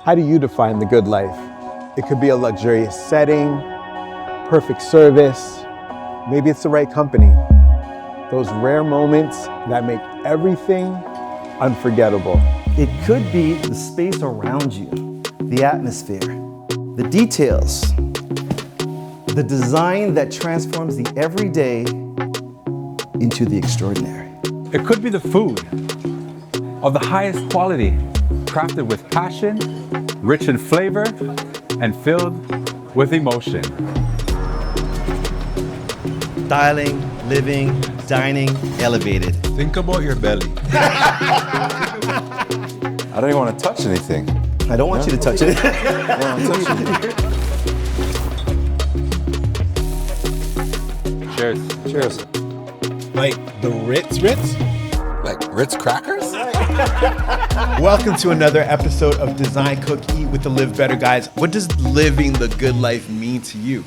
How do you define the good life? It could be a luxurious setting, perfect service, maybe it's the right company. Those rare moments that make everything unforgettable. It could be the space around you, the atmosphere, the details, the design that transforms the everyday into the extraordinary. It could be the food of the highest quality, crafted with passion, rich in flavor, and filled with emotion. Styling, living, dining, elevated. Think about your belly. I don't even want to touch anything. I don't want you to touch it. No, I'm touching it. Cheers. Cheers. Like the Ritz? Like Ritz crackers? Welcome to another episode of Design, Cook, Eat with the Live Better guys. What does living the good life mean to you?